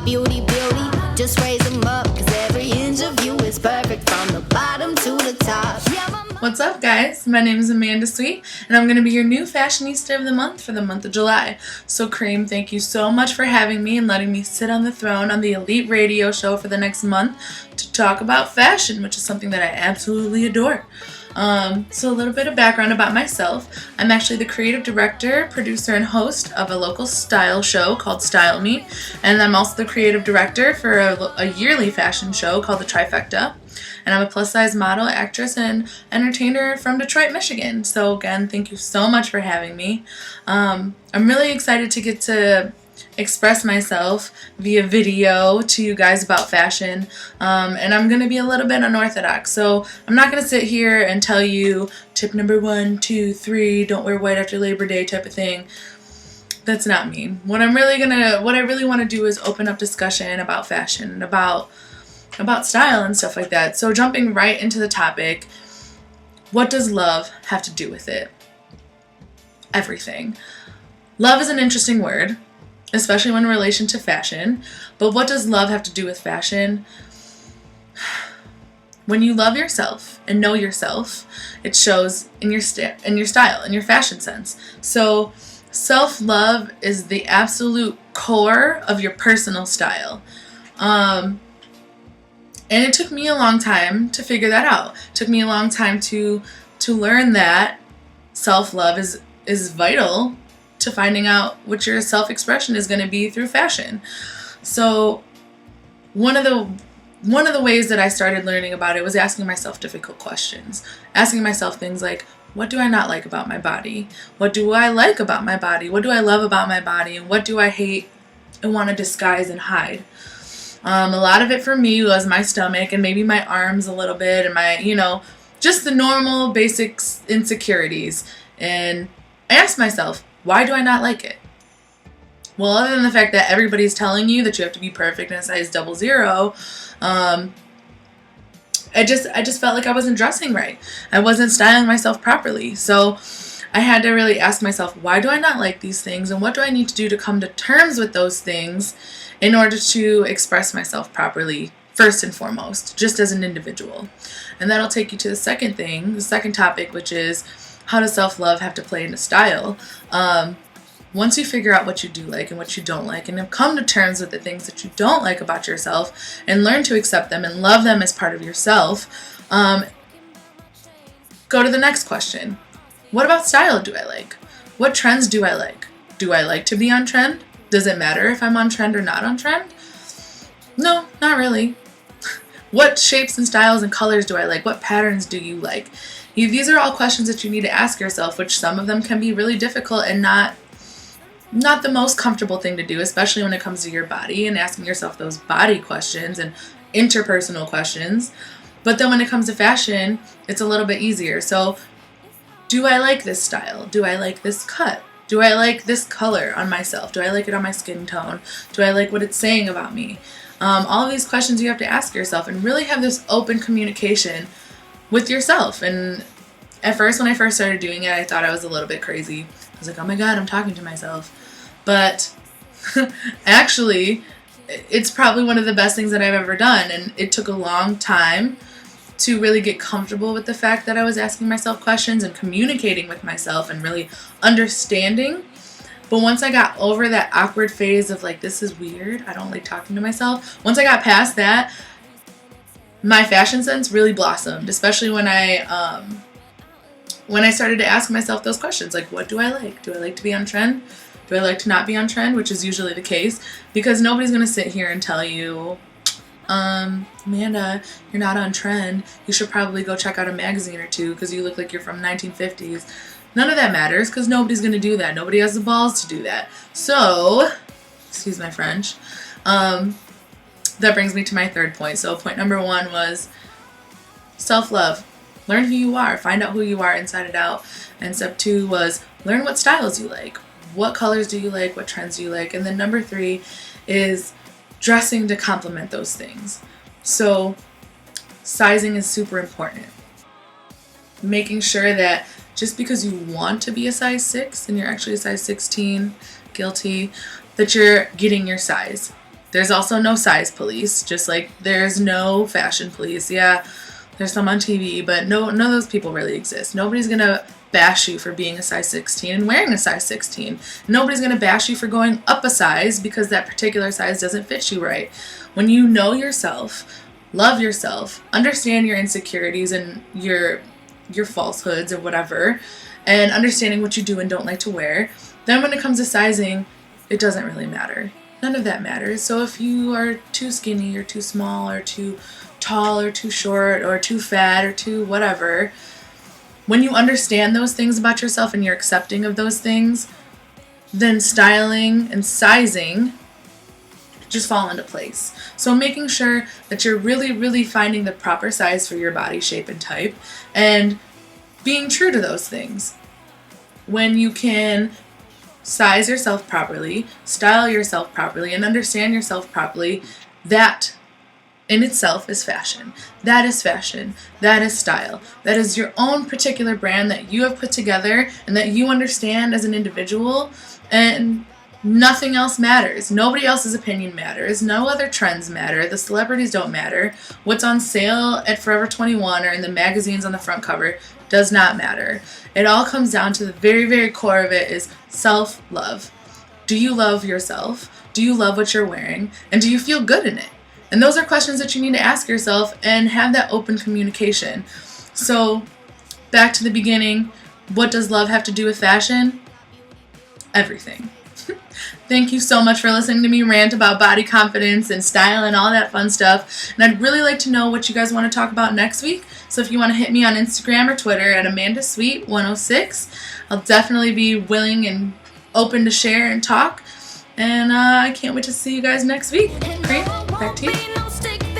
heart, beauty, beauty. Just raise them up, cause every inch of you is perfect from the bottom to the top. What's up, guys? My name is Amanda Sweet, and I'm going to be your new Fashionista of the month for the month of July. So, Cream, thank you so much for having me and letting me sit on the throne on the Elite Radio show for the next month to talk about fashion, which is something that I absolutely adore. So a little bit of background about myself. I'm actually the creative director, producer, and host of a local style show called Style Me, and I'm also the creative director for a yearly fashion show called The Trifecta. And I'm a plus-size model, actress, and entertainer from Detroit, Michigan. So again, thank you so much for having me. I'm really excited to get to express myself via video to you guys about fashion, and I'm going to be a little bit unorthodox. So I'm not going to sit here and tell you tip number 1, 2, 3, don't wear white after Labor Day type of thing. That's not me. What I really want to do is open up discussion about fashion and about style and stuff like that. So jumping right into the topic, what does love have to do with it? Everything. Love is an interesting word, especially when in relation to fashion. But what does love have to do with fashion? When you love yourself and know yourself, it shows in your style, in your fashion sense. So self-love is the absolute core of your personal style. And it took me a long time to figure that out. It took me a long time to learn that self-love is vital to finding out what your self-expression is going to be through fashion. So one of the ways that I started learning about it was asking myself difficult questions. Asking myself things like, what do I not like about my body? What do I like about my body? What do I love about my body? And what do I hate and want to disguise and hide? A lot of it for me was my stomach and maybe my arms a little bit and my, just the normal basic insecurities. And I asked myself, why do I not like it? Well, other than the fact that everybody's telling you that you have to be perfect in a size 00, I just felt like I wasn't dressing right. I wasn't styling myself properly. So I had to really ask myself, why do I not like these things? And what do I need to do to come to terms with those things in order to express myself properly, first and foremost, just as an individual? And that'll take you to the second topic, which is, how does self-love have to play into style? Once you figure out what you do like and what you don't like, and have come to terms with the things that you don't like about yourself, and learn to accept them and love them as part of yourself, go to the next question. What about style do I like? What trends do I like? Do I like to be on trend? Does it matter if I'm on trend or not on trend? No, not really. What shapes and styles and colors do I like? What patterns do you like? These are all questions that you need to ask yourself, which some of them can be really difficult and not the most comfortable thing to do, especially when it comes to your body and asking yourself those body questions and interpersonal questions. But then when it comes to fashion, it's a little bit easier. So, do I like this style? Do I like this cut? Do I like this color on myself? Do I like it on my skin tone? Do I like what it's saying about me? All of these questions you have to ask yourself and really have this open communication with yourself. And at first, when I first started doing it, I thought I was a little bit crazy. I was like, oh my God, I'm talking to myself. But actually, it's probably one of the best things that I've ever done. And it took a long time to really get comfortable with the fact that I was asking myself questions and communicating with myself and really understanding. But once I got over that awkward phase of like, this is weird, I don't like talking to myself. Once I got past that, my fashion sense really blossomed, especially when I started to ask myself those questions, like, what do I like? Do I like to be on trend? Do I like to not be on trend? Which is usually the case, because nobody's going to sit here and tell you, Amanda, you're not on trend. You should probably go check out a magazine or two because you look like you're from 1950s. None of that matters because nobody's going to do that. Nobody has the balls to do that. So, excuse my French, that brings me to my third point. So point number 1 was self-love. Learn who you are. Find out who you are inside and out. And step 2 was learn what styles you like. What colors do you like? What trends do you like? And then number 3 is dressing to complement those things. So sizing is super important. Making sure that just because you want to be a size 6 and you're actually a size 16, guilty, that you're getting your size. There's also no size police, just like there's no fashion police. Yeah, there's some on TV, but none of those people really exist. Nobody's going to bash you for being a size 16 and wearing a size 16. Nobody's going to bash you for going up a size because that particular size doesn't fit you right. When you know yourself, love yourself, understand your insecurities and your falsehoods or whatever, and understanding what you do and don't like to wear, then when it comes to sizing, it doesn't really matter. None of that matters. So if you are too skinny or too small or too tall or too short or too fat or too whatever, when you understand those things about yourself and you're accepting of those things, then styling and sizing just fall into place. So making sure that you're really, really finding the proper size for your body shape and type and being true to those things. When you can size yourself properly, style yourself properly, and understand yourself properly, that in itself is fashion. That is fashion. That is style. That is your own particular brand that you have put together and that you understand as an individual, and nothing else matters. Nobody else's opinion matters. No other trends matter. The celebrities don't matter. What's on sale at Forever 21 or in the magazines on the front cover does not matter. It all comes down to the very, very core of it is self-love. Do you love yourself? Do you love what you're wearing? And do you feel good in it? And those are questions that you need to ask yourself and have that open communication. So back to the beginning, what does love have to do with fashion? Everything. Thank you so much for listening to me rant about body confidence and style and all that fun stuff. And I'd really like to know what you guys want to talk about next week. So if you want to hit me on Instagram or Twitter at AmandaSweet106, I'll definitely be willing and open to share and talk. And I can't wait to see you guys next week. Great. Back to you.